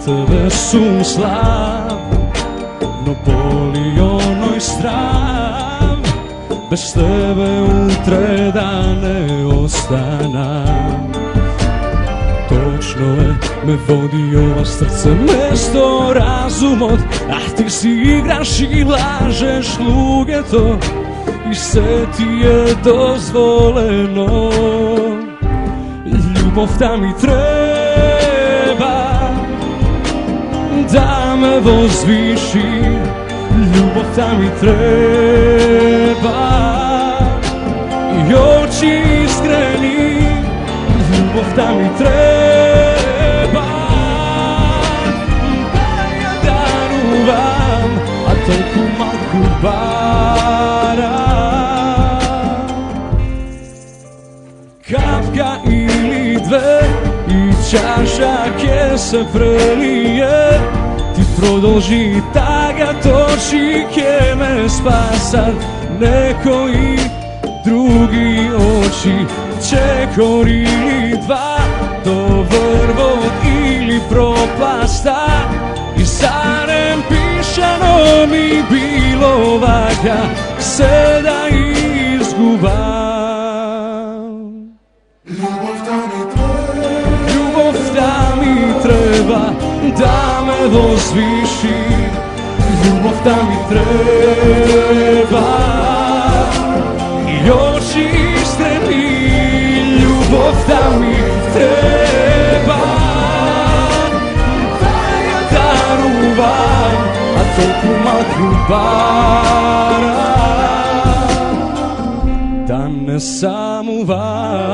tebe sum slav, no boli onoj strav, bez tebe utre da ne ostanam. Točno je, me vodi ova srce mesto razumot, a ti si igraš i lažeš luge to, i sve ti je dozvoljeno. Ljubav da mi treba, da me vozviši, ljubav da mi treba, i oči iskreni, ljubav da mi treba, da je daruvam, a toliko malku bara. Kapka ili dve i čašake se prelije, ti prodolži taga točike me spasat, neko i drugi oči čekor ili dva, do vrvog ili propasta, i zarem pišano mi bilo vaga se da izgubam. Ljubav da mi treba, da me vozviši, ljubav da mi treba, i oči iskreni, ljubav da mi treba, da je daruvam, a toliko malku bara, da ne samuvam.